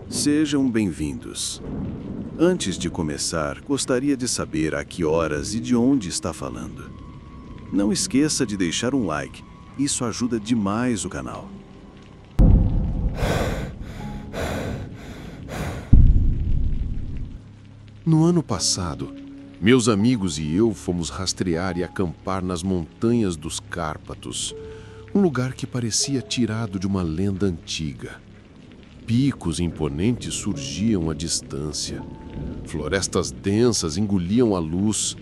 Sejam bem-vindos. Antes de começar, gostaria de saber a que horas e de onde está falando. Não esqueça de deixar um like, isso ajuda demais o canal. No ano passado, meus amigos e eu fomos rastrear e acampar nas montanhas dos Cárpatos, um lugar que parecia tirado de uma lenda antiga. Picos imponentes surgiam à distância, florestas densas engoliam a luz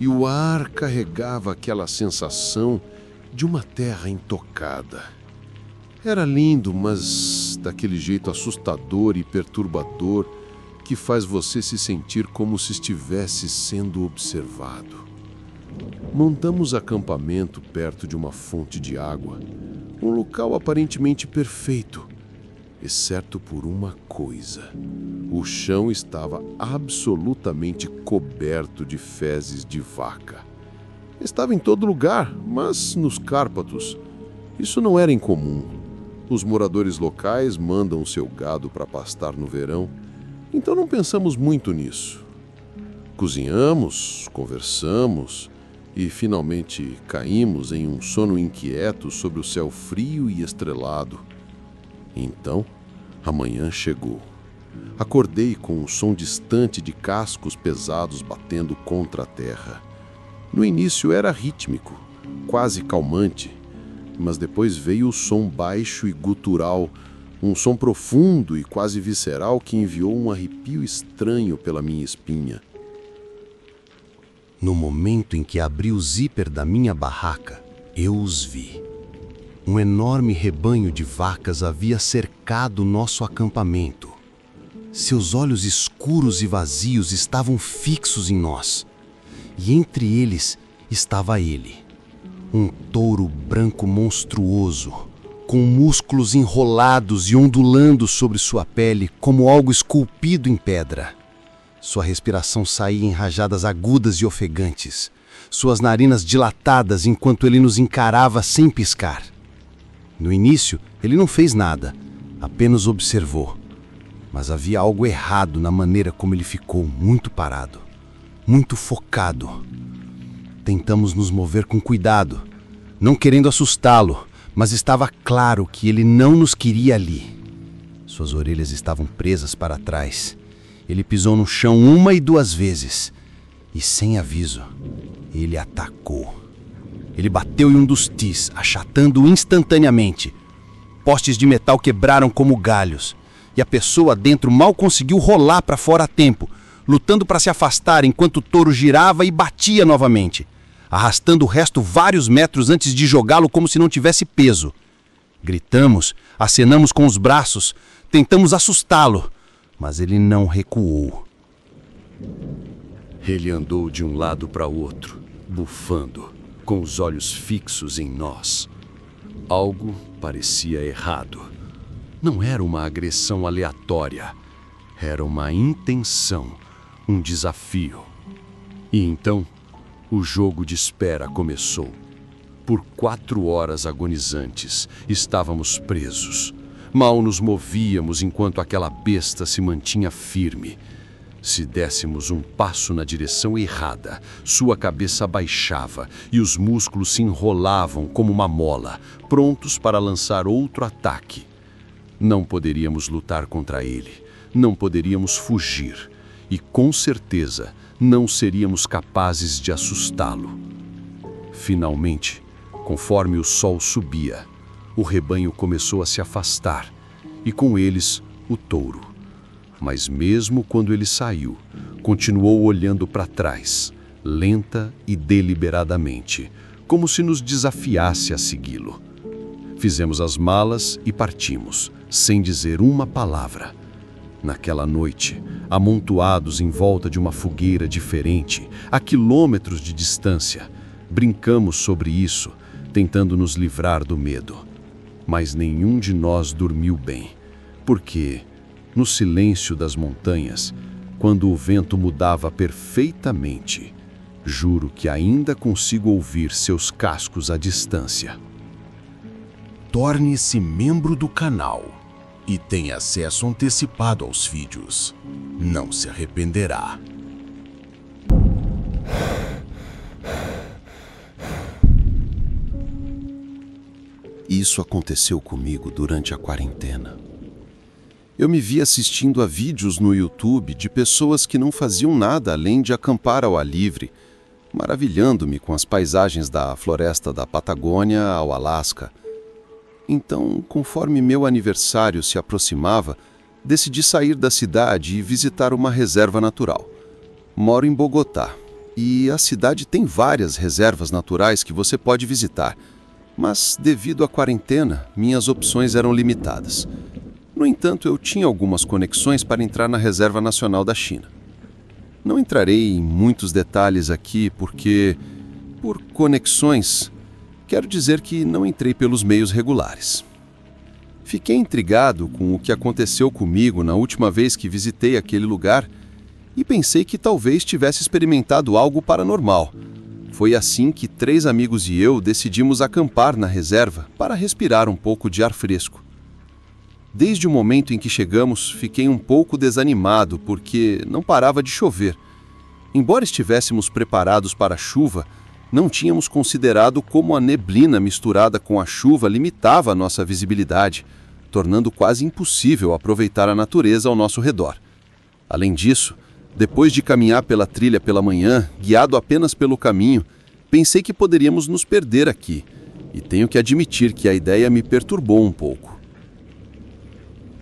e o ar carregava aquela sensação de uma terra intocada. Era lindo, mas daquele jeito assustador e perturbador que faz você se sentir como se estivesse sendo observado. Montamos acampamento perto de uma fonte de água, um local aparentemente perfeito, exceto por uma coisa. O chão estava absolutamente coberto de fezes de vaca. Estava em todo lugar, mas nos Cárpatos isso não era incomum. Os moradores locais mandam seu gado para pastar no verão, então não pensamos muito nisso. Cozinhamos, conversamos e finalmente caímos em um sono inquieto sobre o céu frio e estrelado. Então, a manhã chegou. Acordei com um som distante de cascos pesados batendo contra a terra. No início era rítmico, quase calmante, mas depois veio o som baixo e gutural, um som profundo e quase visceral que enviou um arrepio estranho pela minha espinha. No momento em que abri o zíper da minha barraca, eu os vi. Um enorme rebanho de vacas havia cercado nosso acampamento. Seus olhos escuros e vazios estavam fixos em nós. E entre eles estava ele, um touro branco monstruoso, com músculos enrolados e ondulando sobre sua pele como algo esculpido em pedra. Sua respiração saía em rajadas agudas e ofegantes, suas narinas dilatadas enquanto ele nos encarava sem piscar. No início, ele não fez nada, apenas observou. Mas havia algo errado na maneira como ele ficou muito parado, muito focado. Tentamos nos mover com cuidado, não querendo assustá-lo, mas estava claro que ele não nos queria ali. Suas orelhas estavam presas para trás. Ele pisou no chão 1 e 2 vezes. E sem aviso, ele atacou. Ele bateu em um dos tis, achatando-o instantaneamente. Postes de metal quebraram como galhos. E a pessoa dentro mal conseguiu rolar para fora a tempo, lutando para se afastar enquanto o touro girava e batia novamente, arrastando o resto vários metros antes de jogá-lo como se não tivesse peso. Gritamos, acenamos com os braços, tentamos assustá-lo, mas ele não recuou. Ele andou de um lado para o outro, bufando, com os olhos fixos em nós. Algo parecia errado. Não era uma agressão aleatória, era uma intenção, um desafio. E então, o jogo de espera começou. Por 4 horas agonizantes, estávamos presos. Mal nos movíamos enquanto aquela besta se mantinha firme. Se dessemos um passo na direção errada, sua cabeça baixava e os músculos se enrolavam como uma mola, prontos para lançar outro ataque. Não poderíamos lutar contra ele, não poderíamos fugir e, com certeza, não seríamos capazes de assustá-lo. Finalmente, conforme o sol subia, o rebanho começou a se afastar e, com eles, o touro. Mas mesmo quando ele saiu, continuou olhando para trás, lenta e deliberadamente, como se nos desafiasse a segui-lo. Fizemos as malas e partimos, sem dizer uma palavra. Naquela noite, amontoados em volta de uma fogueira diferente, a quilômetros de distância, brincamos sobre isso, tentando nos livrar do medo. Mas nenhum de nós dormiu bem, porque, no silêncio das montanhas, quando o vento mudava perfeitamente, juro que ainda consigo ouvir seus cascos à distância. Torne-se membro do canal. e tem acesso antecipado aos vídeos. Não se arrependerá. Isso aconteceu comigo durante a quarentena. Eu me vi assistindo a vídeos no YouTube de pessoas que não faziam nada além de acampar ao ar livre, maravilhando-me com as paisagens da floresta da Patagônia ao Alasca. Então, conforme meu aniversário se aproximava, decidi sair da cidade e visitar uma reserva natural. Moro em Bogotá e a cidade tem várias reservas naturais que você pode visitar, mas devido à quarentena, minhas opções eram limitadas. No entanto, eu tinha algumas conexões para entrar na Reserva Nacional da China. Não entrarei em muitos detalhes aqui porque, por conexões, quero dizer que não entrei pelos meios regulares. Fiquei intrigado com o que aconteceu comigo na última vez que visitei aquele lugar e pensei que talvez tivesse experimentado algo paranormal. Foi assim que 3 amigos e eu decidimos acampar na reserva para respirar um pouco de ar fresco. Desde o momento em que chegamos, fiquei um pouco desanimado porque não parava de chover. Embora estivéssemos preparados para a chuva, não tínhamos considerado como a neblina misturada com a chuva limitava a nossa visibilidade, tornando quase impossível aproveitar a natureza ao nosso redor. Além disso, depois de caminhar pela trilha pela manhã, guiado apenas pelo caminho, pensei que poderíamos nos perder aqui, e tenho que admitir que a ideia me perturbou um pouco.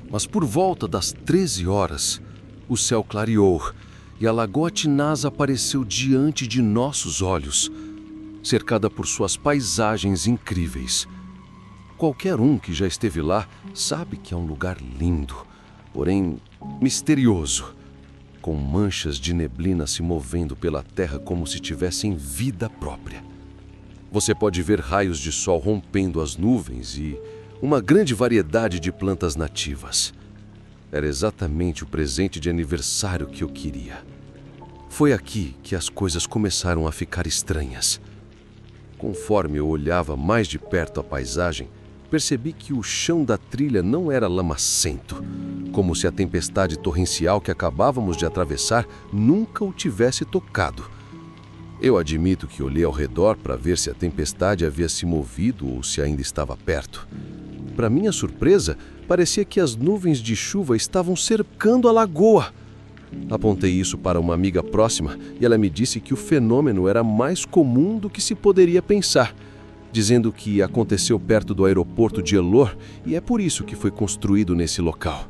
Mas por volta das 13 horas, o céu clareou e a Lagoa Tinás apareceu diante de nossos olhos, cercada por suas paisagens incríveis. Qualquer um que já esteve lá sabe que é um lugar lindo, porém misterioso, com manchas de neblina se movendo pela terra como se tivessem vida própria. Você pode ver raios de sol rompendo as nuvens e uma grande variedade de plantas nativas. Era exatamente o presente de aniversário que eu queria. Foi aqui que as coisas começaram a ficar estranhas. Conforme eu olhava mais de perto a paisagem, percebi que o chão da trilha não era lamacento, como se a tempestade torrencial que acabávamos de atravessar nunca o tivesse tocado. Eu admito que olhei ao redor para ver se a tempestade havia se movido ou se ainda estava perto. Para minha surpresa, parecia que as nuvens de chuva estavam cercando a lagoa. Apontei isso para uma amiga próxima e ela me disse que o fenômeno era mais comum do que se poderia pensar, dizendo que aconteceu perto do aeroporto de Elor e é por isso que foi construído nesse local.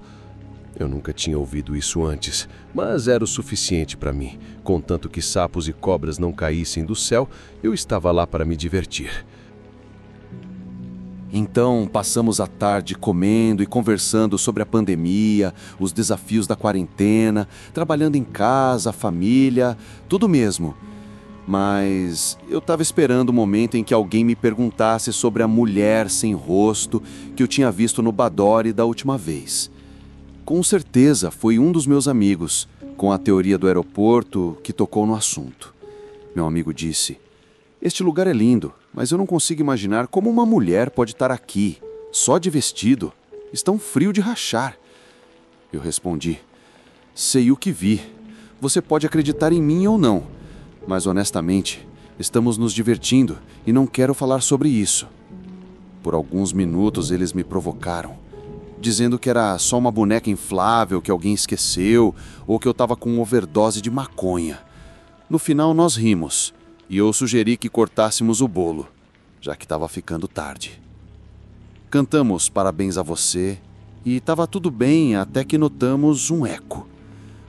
Eu nunca tinha ouvido isso antes, mas era o suficiente para mim. Contanto que sapos e cobras não caíssem do céu, eu estava lá para me divertir. Então, passamos a tarde comendo e conversando sobre a pandemia, os desafios da quarentena, trabalhando em casa, a família, tudo mesmo. Mas eu estava esperando o momento em que alguém me perguntasse sobre a mulher sem rosto que eu tinha visto no Badore da última vez. Com certeza foi um dos meus amigos, com a teoria do aeroporto, que tocou no assunto. Meu amigo disse: "Este lugar é lindo, mas eu não consigo imaginar como uma mulher pode estar aqui, só de vestido. Está um frio de rachar." Eu respondi: "Sei o que vi. Você pode acreditar em mim ou não, mas honestamente, estamos nos divertindo e não quero falar sobre isso." Por alguns minutos eles me provocaram, dizendo que era só uma boneca inflável que alguém esqueceu ou que eu estava com overdose de maconha. No final nós rimos e eu sugeri que cortássemos o bolo, já que estava ficando tarde. Cantamos Parabéns a Você e estava tudo bem até que notamos um eco.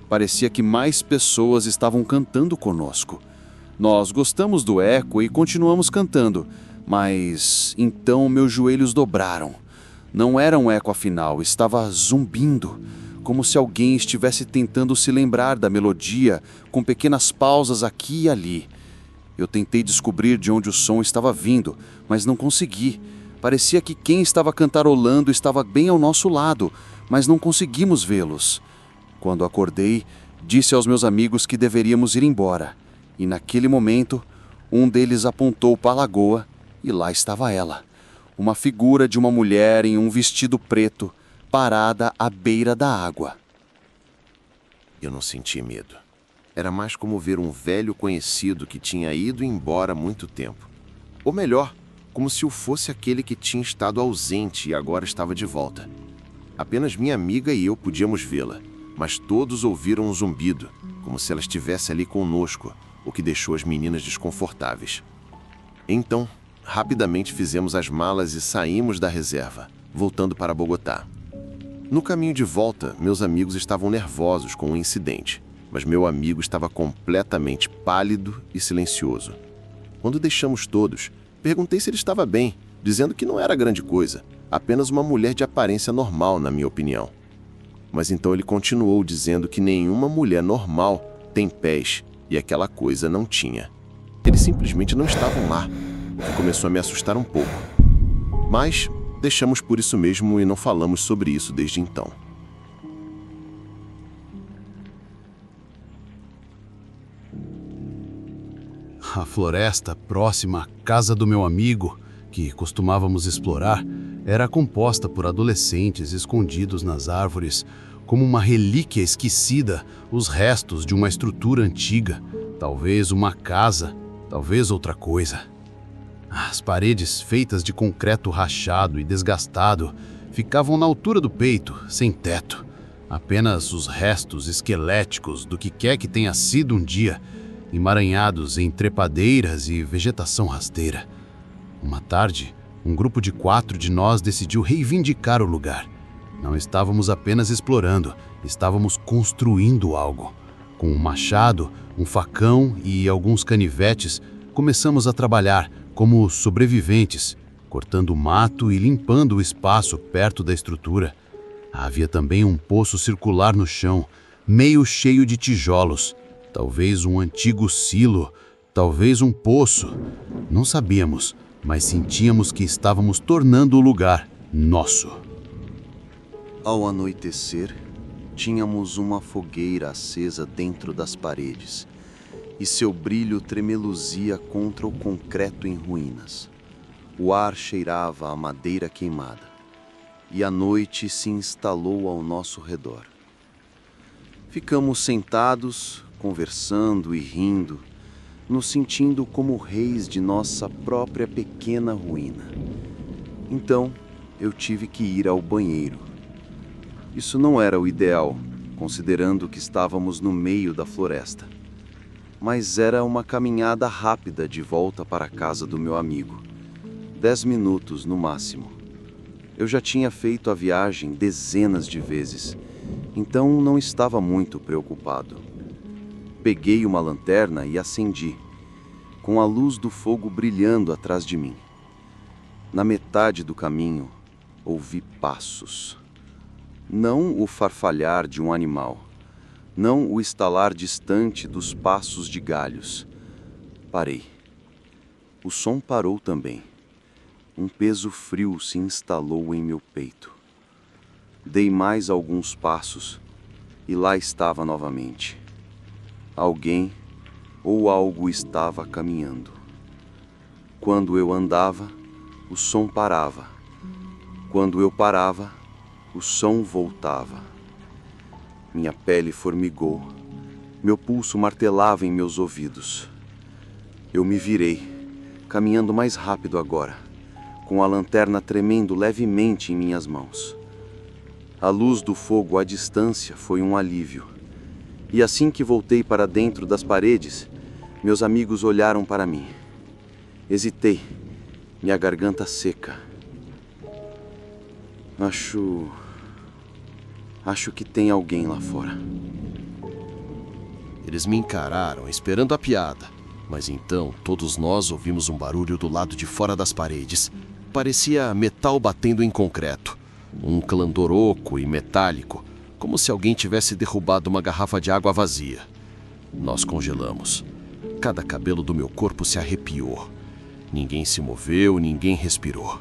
Parecia que mais pessoas estavam cantando conosco. Nós gostamos do eco e continuamos cantando, mas então meus joelhos dobraram. Não era um eco afinal, estava zumbindo, como se alguém estivesse tentando se lembrar da melodia, com pequenas pausas aqui e ali. Eu tentei descobrir de onde o som estava vindo, mas não consegui. Parecia que quem estava cantarolando estava bem ao nosso lado, mas não conseguimos vê-los. Quando acordei, disse aos meus amigos que deveríamos ir embora, e naquele momento, um deles apontou para a lagoa e lá estava ela. Uma figura de uma mulher em um vestido preto, parada à beira da água. Eu não senti medo. Era mais como ver um velho conhecido que tinha ido embora há muito tempo. Ou melhor, como se eu fosse aquele que tinha estado ausente e agora estava de volta. Apenas minha amiga e eu podíamos vê-la, mas todos ouviram um zumbido, como se ela estivesse ali conosco, o que deixou as meninas desconfortáveis. Então, rapidamente fizemos as malas e saímos da reserva, voltando para Bogotá. No caminho de volta, meus amigos estavam nervosos com o incidente, mas meu amigo estava completamente pálido e silencioso. Quando deixamos todos, perguntei se ele estava bem, dizendo que não era grande coisa, apenas uma mulher de aparência normal, na minha opinião. Mas então ele continuou dizendo que nenhuma mulher normal tem pés, e aquela coisa não tinha. Eles simplesmente não estavam lá, o que começou a me assustar um pouco. Mas deixamos por isso mesmo e não falamos sobre isso desde então. A floresta próxima à casa do meu amigo, que costumávamos explorar, era composta por adolescentes escondidos nas árvores, como uma relíquia esquecida, os restos de uma estrutura antiga, talvez uma casa, talvez outra coisa. As paredes, feitas de concreto rachado e desgastado, ficavam na altura do peito, sem teto. Apenas os restos esqueléticos do que quer que tenha sido um dia, emaranhados em trepadeiras e vegetação rasteira. Uma tarde, um grupo de 4 de nós decidiu reivindicar o lugar. Não estávamos apenas explorando, estávamos construindo algo. Com um machado, um facão e alguns canivetes, começamos a trabalhar como sobreviventes, cortando mato e limpando o espaço perto da estrutura. Havia também um poço circular no chão, meio cheio de tijolos. Talvez um antigo silo, talvez um poço. Não sabíamos, mas sentíamos que estávamos tornando o lugar nosso. Ao anoitecer, tínhamos uma fogueira acesa dentro das paredes, e seu brilho tremeluzia contra o concreto em ruínas. O ar cheirava a madeira queimada, e a noite se instalou ao nosso redor. Ficamos sentados, conversando e rindo, nos sentindo como reis de nossa própria pequena ruína. Então, eu tive que ir ao banheiro. Isso não era o ideal, considerando que estávamos no meio da floresta. Mas era uma caminhada rápida de volta para a casa do meu amigo. 10 minutos no máximo. Eu já tinha feito a viagem dezenas de vezes, então não estava muito preocupado. Peguei uma lanterna e acendi, com a luz do fogo brilhando atrás de mim. Na metade do caminho, ouvi passos. Não o farfalhar de um animal, não o estalar distante dos passos de galhos. Parei. O som parou também. Um peso frio se instalou em meu peito. Dei mais alguns passos e lá estava novamente. Alguém ou algo estava caminhando. Quando eu andava, o som parava. Quando eu parava, o som voltava. Minha pele formigou. Meu pulso martelava em meus ouvidos. Eu me virei, caminhando mais rápido agora, com a lanterna tremendo levemente em minhas mãos. A luz do fogo à distância foi um alívio. E assim que voltei para dentro das paredes, meus amigos olharam para mim. Hesitei, minha garganta seca. Acho que tem alguém lá fora. Eles me encararam, esperando a piada. Mas então, todos nós ouvimos um barulho do lado de fora das paredes. Parecia metal batendo em concreto. Um clandor oco e metálico, como se alguém tivesse derrubado uma garrafa de água vazia. Nós congelamos. Cada cabelo do meu corpo se arrepiou. Ninguém se moveu, ninguém respirou.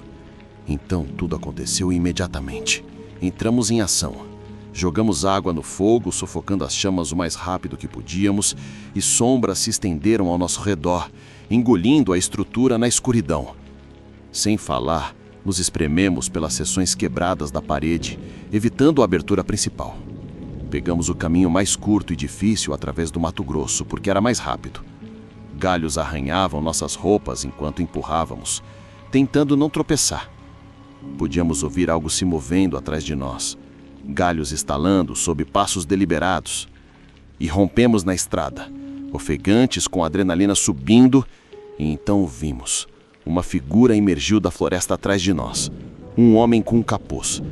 Então tudo aconteceu imediatamente. Entramos em ação. Jogamos água no fogo, sufocando as chamas o mais rápido que podíamos, e sombras se estenderam ao nosso redor, engolindo a estrutura na escuridão. Sem falar, Nos esprememos pelas seções quebradas da parede, evitando a abertura principal. Pegamos o caminho mais curto e difícil através do Mato Grosso, porque era mais rápido. Galhos arranhavam nossas roupas enquanto empurrávamos, tentando não tropeçar. Podíamos ouvir algo se movendo atrás de nós, galhos estalando sob passos deliberados. E rompemos na estrada, ofegantes com a adrenalina subindo, e então vimos. Uma figura emergiu da floresta atrás de nós. Um homem com um capuz.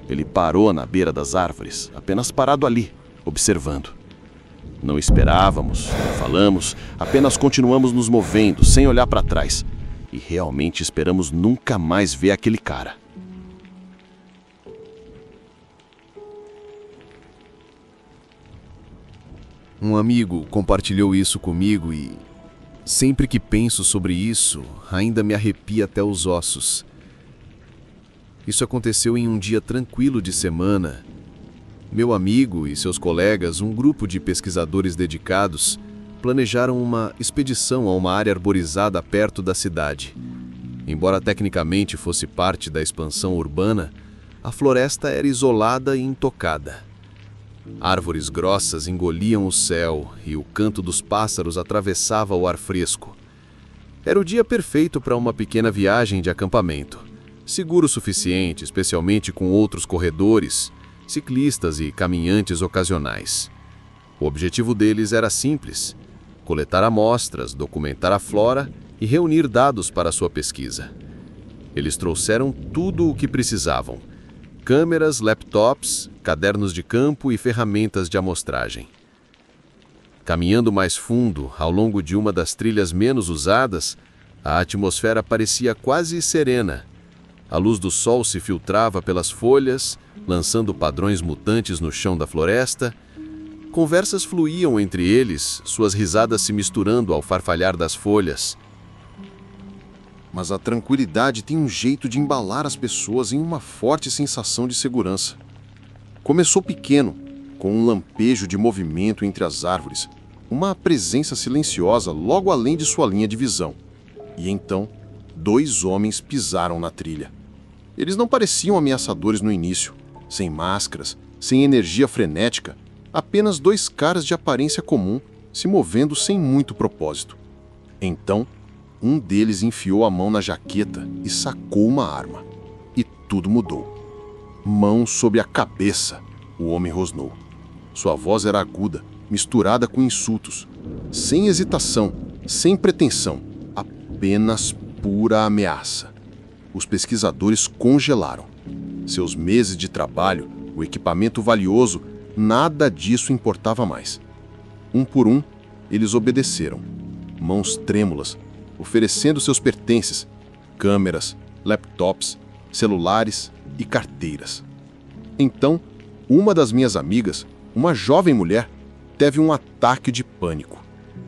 Ele parou na beira das árvores, apenas parado ali, observando. Não esperávamos, não falamos, apenas continuamos nos movendo, sem olhar para trás. E realmente esperamos nunca mais ver aquele cara. Um amigo compartilhou isso comigo e, sempre que penso sobre isso, ainda me arrepia até os ossos. Isso aconteceu em um dia tranquilo de semana. Meu amigo e seus colegas, um grupo de pesquisadores dedicados, planejaram uma expedição a uma área arborizada perto da cidade. Embora tecnicamente fosse parte da expansão urbana, a floresta era isolada e intocada. Árvores grossas engoliam o céu e o canto dos pássaros atravessava o ar fresco. Era o dia perfeito para uma pequena viagem de acampamento. Seguro o suficiente, especialmente com outros corredores, ciclistas e caminhantes ocasionais. O objetivo deles era simples: coletar amostras, documentar a flora e reunir dados para sua pesquisa. Eles trouxeram tudo o que precisavam: câmeras, laptops, cadernos de campo e ferramentas de amostragem. Caminhando mais fundo, ao longo de uma das trilhas menos usadas, a atmosfera parecia quase serena. A luz do sol se filtrava pelas folhas, lançando padrões mutantes no chão da floresta. Conversas fluíam entre eles, suas risadas se misturando ao farfalhar das folhas. Mas a tranquilidade tem um jeito de embalar as pessoas em uma forte sensação de segurança. Começou pequeno, com um lampejo de movimento entre as árvores, uma presença silenciosa logo além de sua linha de visão. E então, 2 homens pisaram na trilha. Eles não pareciam ameaçadores no início, sem máscaras, sem energia frenética, apenas 2 caras de aparência comum, se movendo sem muito propósito. Então, um deles enfiou a mão na jaqueta e sacou uma arma. E tudo mudou. Mão sobre a cabeça, o homem rosnou. Sua voz era aguda, misturada com insultos. Sem hesitação, sem pretensão, apenas pura ameaça. Os pesquisadores congelaram. Seus meses de trabalho, o equipamento valioso, nada disso importava mais. Um por um, eles obedeceram. Mãos trêmulas, oferecendo seus pertences, câmeras, laptops, celulares e carteiras. Então, uma das minhas amigas, uma jovem mulher, teve um ataque de pânico.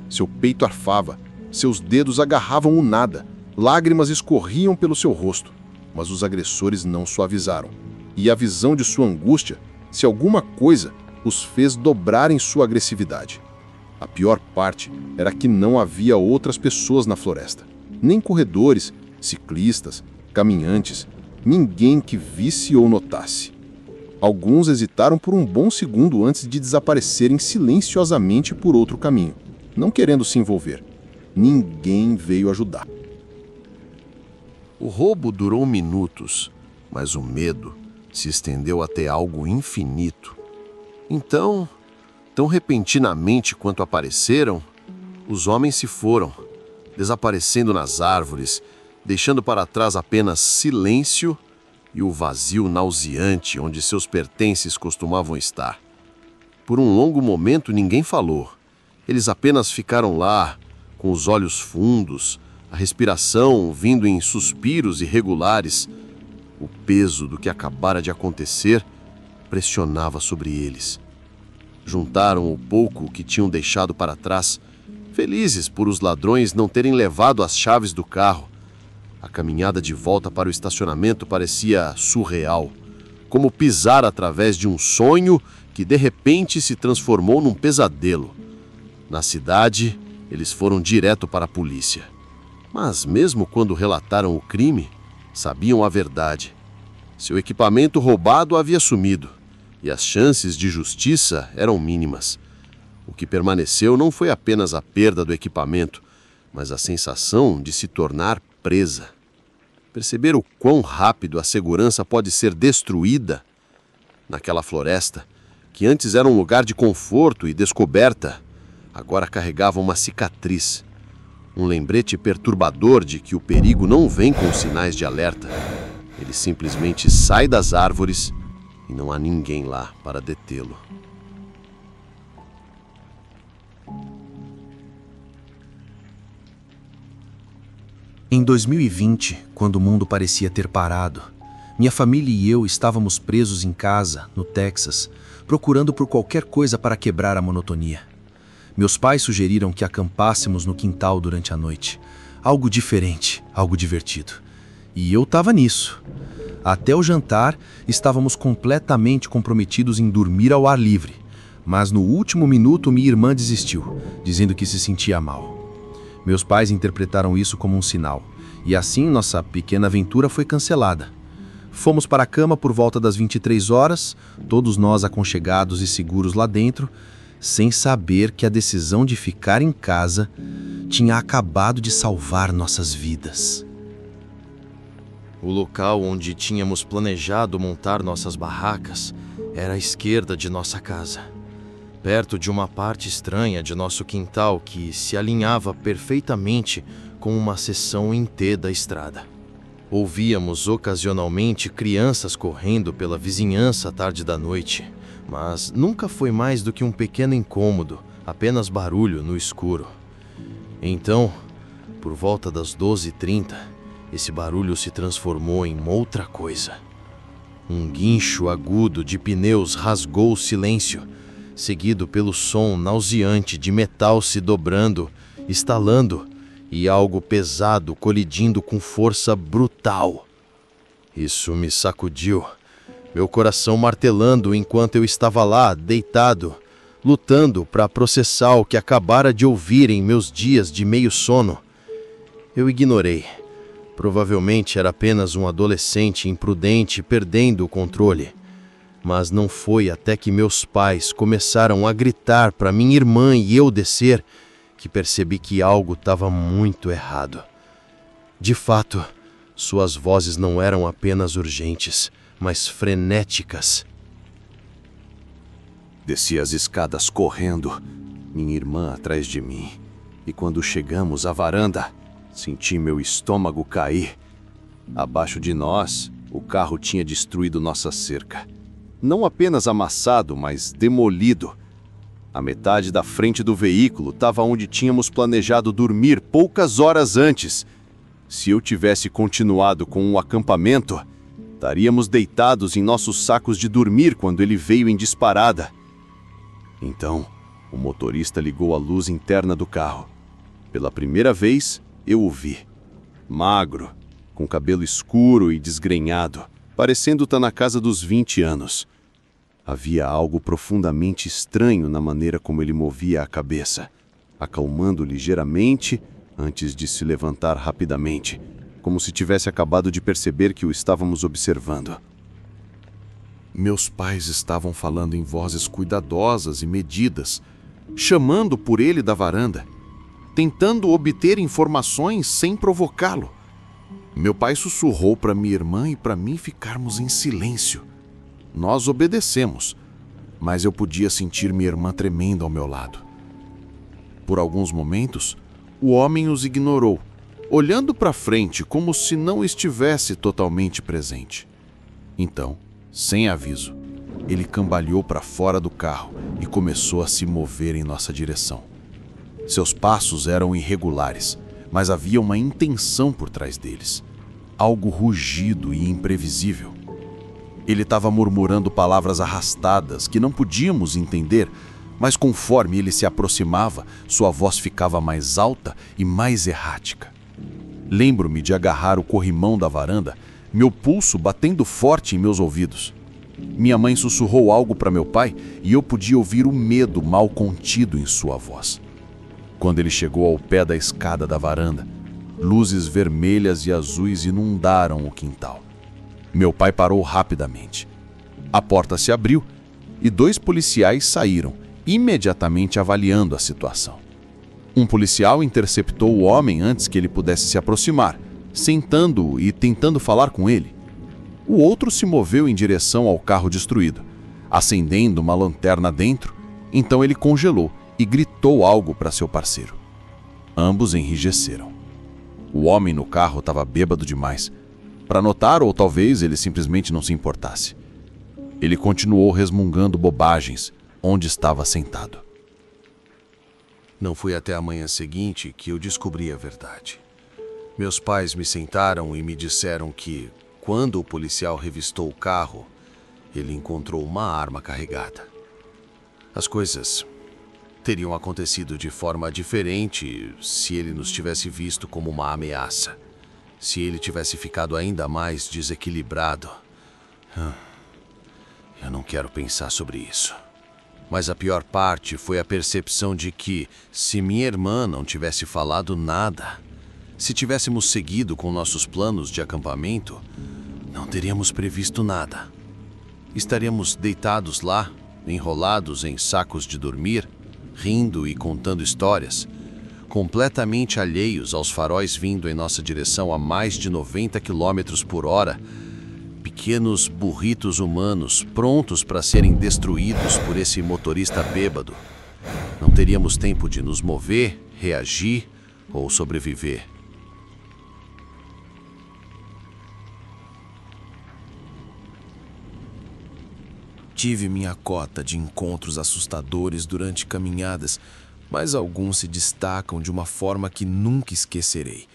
Seu peito arfava, seus dedos agarravam o nada, lágrimas escorriam pelo seu rosto, mas os agressores não suavizaram. E a visão de sua angústia, se alguma coisa, os fez dobrarem sua agressividade. A pior parte era que não havia outras pessoas na floresta. Nem corredores, ciclistas, caminhantes, ninguém que visse ou notasse. Alguns hesitaram por um bom segundo antes de desaparecerem silenciosamente por outro caminho, não querendo se envolver. Ninguém veio ajudar. O roubo durou minutos, mas o medo se estendeu até algo infinito. Então, tão repentinamente quanto apareceram, os homens se foram, desaparecendo nas árvores, deixando para trás apenas silêncio e o vazio nauseante onde seus pertences costumavam estar. Por um longo momento ninguém falou. Eles apenas ficaram lá, com os olhos fundos, a respiração vindo em suspiros irregulares. O peso do que acabara de acontecer pressionava sobre eles. Juntaram o pouco que tinham deixado para trás, felizes por os ladrões não terem levado as chaves do carro. A caminhada de volta para o estacionamento parecia surreal, como pisar através de um sonho que de repente se transformou num pesadelo. Na cidade, eles foram direto para a polícia. Mas mesmo quando relataram o crime, Sabiam a verdade. Seu equipamento roubado havia sumido, e as chances de justiça eram mínimas. O que permaneceu não foi apenas a perda do equipamento, mas a sensação de se tornar presa. Perceber o quão rápido a segurança pode ser destruída. Naquela floresta, que antes era um lugar de conforto e descoberta, agora carregava uma cicatriz. Um lembrete perturbador de que o perigo não vem com sinais de alerta. Ele simplesmente sai das árvores e não há ninguém lá para detê-lo. Em 2020, quando o mundo parecia ter parado, minha família e eu estávamos presos em casa, no Texas, procurando por qualquer coisa para quebrar a monotonia. Meus pais sugeriram que acampássemos no quintal durante a noite. Algo diferente, algo divertido. E eu estava nisso. Até o jantar, estávamos completamente comprometidos em dormir ao ar livre. Mas no último minuto, minha irmã desistiu, dizendo que se sentia mal. Meus pais interpretaram isso como um sinal, e assim nossa pequena aventura foi cancelada. Fomos para a cama por volta das 23 horas, todos nós aconchegados e seguros lá dentro, sem saber que a decisão de ficar em casa tinha acabado de salvar nossas vidas. O local onde tínhamos planejado montar nossas barracas era à esquerda de nossa casa, perto de uma parte estranha de nosso quintal que se alinhava perfeitamente com uma seção em T da estrada. Ouvíamos ocasionalmente crianças correndo pela vizinhança à tarde da noite, mas nunca foi mais do que um pequeno incômodo, apenas barulho no escuro. Então, por volta das 12h30, esse barulho se transformou em outra coisa. Um guincho agudo de pneus rasgou o silêncio, seguido pelo som nauseante de metal se dobrando, estalando, e algo pesado colidindo com força brutal. Isso me sacudiu, meu coração martelando enquanto eu estava lá, deitado, lutando para processar o que acabara de ouvir em meus dias de meio sono. Eu ignorei. Provavelmente era apenas um adolescente imprudente perdendo o controle. Mas não foi até que meus pais começaram a gritar para minha irmã e eu descer que percebi que algo estava muito errado. De fato, suas vozes não eram apenas urgentes, mas frenéticas. Desci as escadas correndo, minha irmã atrás de mim. E quando chegamos à varanda, senti meu estômago cair. Abaixo de nós, o carro tinha destruído nossa cerca. Não apenas amassado, mas demolido. A metade da frente do veículo estava onde tínhamos planejado dormir poucas horas antes. Se eu tivesse continuado com o acampamento, estaríamos deitados em nossos sacos de dormir quando ele veio em disparada. Então, o motorista ligou a luz interna do carro. Pela primeira vez, eu o vi. Magro, com cabelo escuro e desgrenhado, parecendo estar na casa dos 20 anos. Havia algo profundamente estranho na maneira como ele movia a cabeça, acalmando ligeiramente antes de se levantar rapidamente, como se tivesse acabado de perceber que o estávamos observando. Meus pais estavam falando em vozes cuidadosas e medidas, chamando por ele da varanda, tentando obter informações sem provocá-lo. Meu pai sussurrou para minha irmã e para mim ficarmos em silêncio. Nós obedecemos, mas eu podia sentir minha irmã tremendo ao meu lado. Por alguns momentos, o homem os ignorou, olhando para frente como se não estivesse totalmente presente. Então, sem aviso, ele cambalhou para fora do carro e começou a se mover em nossa direção. Seus passos eram irregulares, mas havia uma intenção por trás deles, algo rugido e imprevisível. Ele estava murmurando palavras arrastadas que não podíamos entender, mas conforme ele se aproximava, sua voz ficava mais alta e mais errática. Lembro-me de agarrar o corrimão da varanda, meu pulso batendo forte em meus ouvidos. Minha mãe sussurrou algo para meu pai e eu podia ouvir o medo mal contido em sua voz. Quando ele chegou ao pé da escada da varanda, Luzes vermelhas e azuis inundaram o quintal. Meu pai parou rapidamente. A porta se abriu e 2 policiais saíram, imediatamente avaliando a situação. Um policial interceptou o homem antes que ele pudesse se aproximar, sentando-o e tentando falar com ele. O outro se moveu em direção ao carro destruído, acendendo uma lanterna dentro. Então ele congelou e gritou algo para seu parceiro. Ambos enrijeceram. O homem no carro estava bêbado demais para notar, ou talvez ele simplesmente não se importasse. Ele continuou resmungando bobagens onde estava sentado. Não foi até a manhã seguinte que eu descobri a verdade. Meus pais me sentaram e me disseram que, quando o policial revistou o carro, ele encontrou uma arma carregada. As coisas teriam acontecido de forma diferente se ele nos tivesse visto como uma ameaça. Se ele tivesse ficado ainda mais desequilibrado. Eu não quero pensar sobre isso. Mas a pior parte foi a percepção de que, se minha irmã não tivesse falado nada, se tivéssemos seguido com nossos planos de acampamento, não teríamos previsto nada. Estaríamos deitados lá, enrolados em sacos de dormir, rindo e contando histórias, completamente alheios aos faróis vindo em nossa direção a mais de 90 km por hora, pequenos burritos humanos prontos para serem destruídos por esse motorista bêbado. Não teríamos tempo de nos mover, reagir ou sobreviver. Tive minha cota de encontros assustadores durante caminhadas, mas alguns se destacam de uma forma que nunca esquecerei.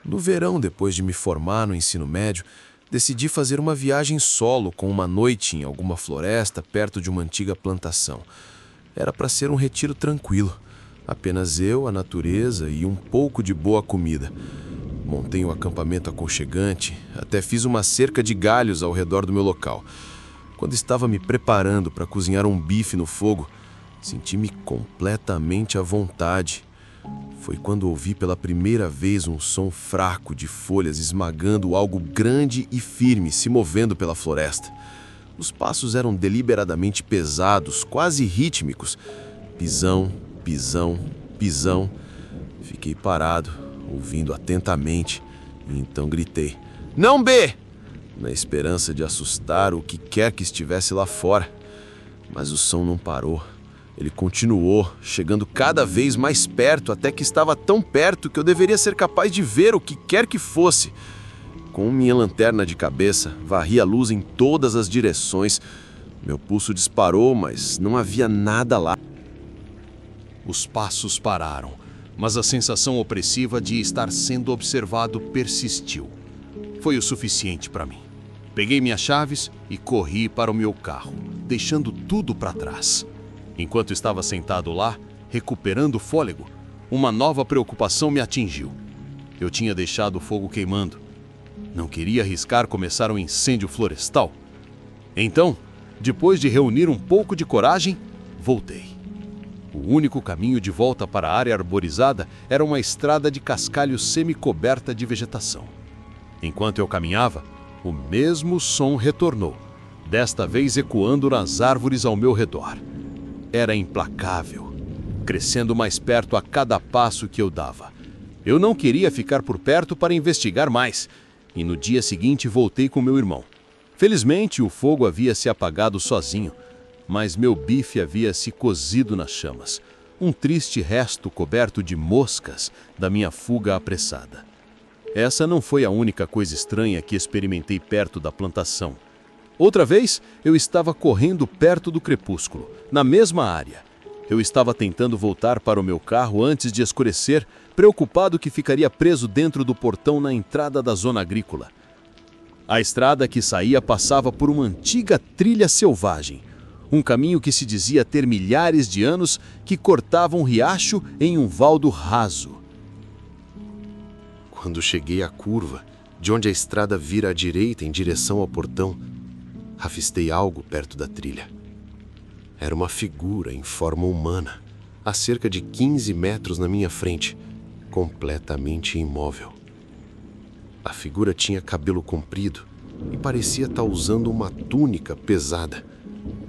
No verão, depois de me formar no ensino médio, decidi fazer uma viagem solo com uma noite em alguma floresta perto de uma antiga plantação. Era para ser um retiro tranquilo, apenas eu, a natureza e um pouco de boa comida. Montei um acampamento aconchegante, até fiz uma cerca de galhos ao redor do meu local. Quando estava me preparando para cozinhar um bife no fogo, senti-me completamente à vontade. Foi quando ouvi pela primeira vez um som fraco de folhas esmagando algo grande e firme se movendo pela floresta. Os passos eram deliberadamente pesados, quase rítmicos. Pisão, pisão, pisão. Fiquei parado, ouvindo atentamente, e então gritei: "Não, B!", na esperança de assustar o que quer que estivesse lá fora. Mas o som não parou. Ele continuou, chegando cada vez mais perto, até que estava tão perto que eu deveria ser capaz de ver o que quer que fosse. Com minha lanterna de cabeça, varri a luz em todas as direções. Meu pulso disparou, mas não havia nada lá. Os passos pararam, mas a sensação opressiva de estar sendo observado persistiu. Foi o suficiente para mim. Peguei minhas chaves e corri para o meu carro, deixando tudo para trás. Enquanto estava sentado lá, recuperando o fôlego, uma nova preocupação me atingiu. Eu tinha deixado o fogo queimando. Não queria arriscar começar um incêndio florestal. Então, depois de reunir um pouco de coragem, voltei. O único caminho de volta para a área arborizada era uma estrada de cascalho semi-coberta de vegetação. Enquanto eu caminhava, o mesmo som retornou, desta vez ecoando nas árvores ao meu redor. Era implacável, crescendo mais perto a cada passo que eu dava. Eu não queria ficar por perto para investigar mais, e no dia seguinte voltei com meu irmão. Felizmente, o fogo havia se apagado sozinho, mas meu bife havia se cozido nas chamas, um triste resto coberto de moscas da minha fuga apressada. Essa não foi a única coisa estranha que experimentei perto da plantação. Outra vez, eu estava correndo perto do crepúsculo, na mesma área. Eu estava tentando voltar para o meu carro antes de escurecer, preocupado que ficaria preso dentro do portão na entrada da zona agrícola. A estrada que saía passava por uma antiga trilha selvagem, um caminho que se dizia ter milhares de anos, que cortava um riacho em um valdo raso. Quando cheguei à curva, de onde a estrada vira à direita em direção ao portão, avistei algo perto da trilha. Era uma figura em forma humana, a cerca de 15 metros na minha frente. completamente imóvel. A figura tinha cabelo comprido e parecia estar usando uma túnica pesada,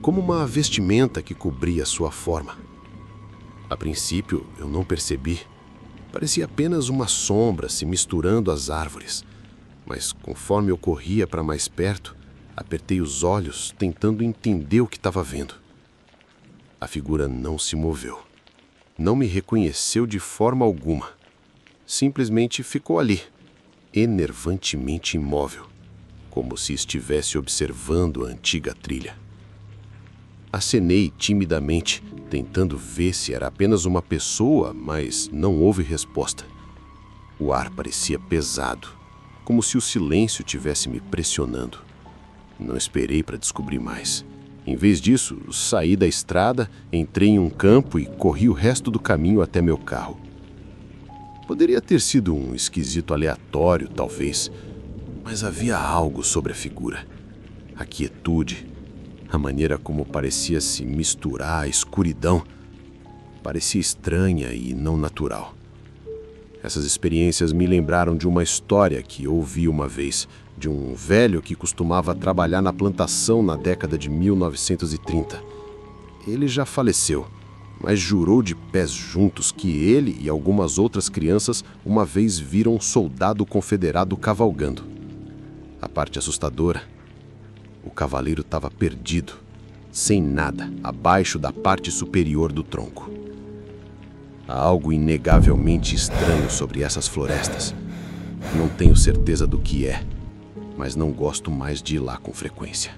como uma vestimenta que cobria sua forma. A princípio, eu não percebi. Parecia apenas uma sombra se misturando às árvores. Mas conforme eu corria para mais perto, apertei os olhos tentando entender o que estava vendo. A figura não se moveu. Não me reconheceu de forma alguma. Simplesmente ficou ali, enervantemente imóvel, como se estivesse observando a antiga trilha. Acenei timidamente, tentando ver se era apenas uma pessoa, mas não houve resposta. O ar parecia pesado, como se o silêncio tivesse me pressionando. Não esperei para descobrir mais. Em vez disso, saí da estrada, entrei em um campo e corri o resto do caminho até meu carro. Poderia ter sido um esquisito aleatório, talvez, mas havia algo sobre a figura. A quietude, a maneira como parecia se misturar à escuridão, parecia estranha e não natural. Essas experiências me lembraram de uma história que ouvi uma vez, de um velho que costumava trabalhar na plantação na década de 1930. Ele já faleceu, mas jurou de pés juntos que ele e algumas outras crianças uma vez viram um soldado confederado cavalgando. A parte assustadora: o cavaleiro estava perdido, sem nada, abaixo da parte superior do tronco. Há algo inegavelmente estranho sobre essas florestas. Não tenho certeza do que é, mas não gosto mais de ir lá com frequência.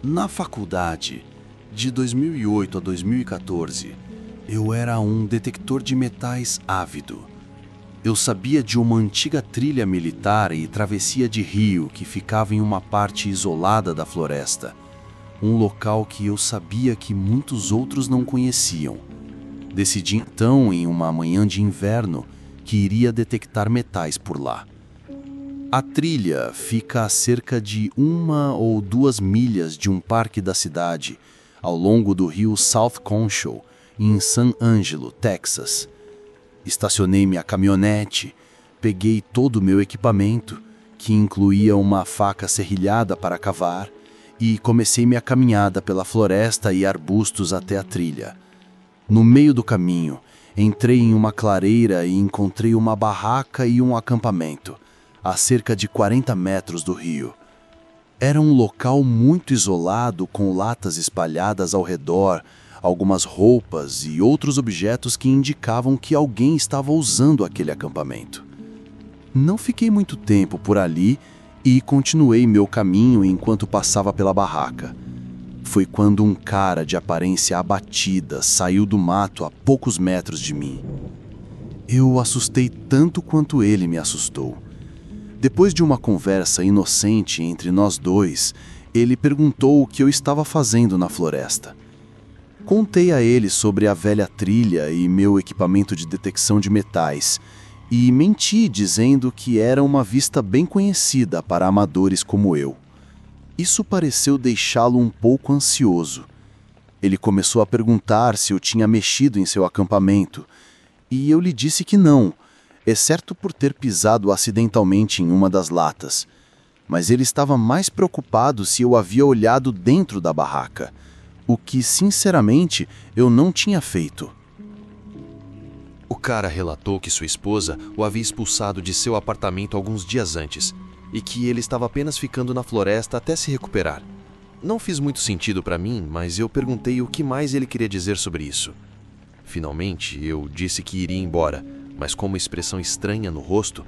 Na faculdade, de 2008 a 2014, eu era um detector de metais ávido. Eu sabia de uma antiga trilha militar e travessia de rio que ficava em uma parte isolada da floresta, um local que eu sabia que muitos outros não conheciam. Decidi então, em uma manhã de inverno, que iria detectar metais por lá. A trilha fica a cerca de 1 ou 2 milhas de um parque da cidade, ao longo do rio South Concho, em San Angelo, Texas. Estacionei minha caminhonete, peguei todo o meu equipamento, que incluía uma faca serrilhada para cavar, e comecei minha caminhada pela floresta e arbustos até a trilha. No meio do caminho, entrei em uma clareira e encontrei uma barraca e um acampamento, a cerca de 40 metros do rio. Era um local muito isolado, com latas espalhadas ao redor, algumas roupas e outros objetos que indicavam que alguém estava usando aquele acampamento. Não fiquei muito tempo por ali e continuei meu caminho enquanto passava pela barraca. Foi quando um cara de aparência abatida saiu do mato a poucos metros de mim. Eu assustei tanto quanto ele me assustou. Depois de uma conversa inocente entre nós dois, ele perguntou o que eu estava fazendo na floresta. Contei a ele sobre a velha trilha e meu equipamento de detecção de metais, e menti dizendo que era uma vista bem conhecida para amadores como eu. Isso pareceu deixá-lo um pouco ansioso. Ele começou a perguntar se eu tinha mexido em seu acampamento, e eu lhe disse que não, exceto por ter pisado acidentalmente em uma das latas. Mas ele estava mais preocupado se eu havia olhado dentro da barraca, o que, sinceramente, eu não tinha feito. O cara relatou que sua esposa o havia expulsado de seu apartamento alguns dias antes e que ele estava apenas ficando na floresta até se recuperar. Não fez muito sentido para mim, mas eu perguntei o que mais ele queria dizer sobre isso. Finalmente, eu disse que iria embora, mas com uma expressão estranha no rosto,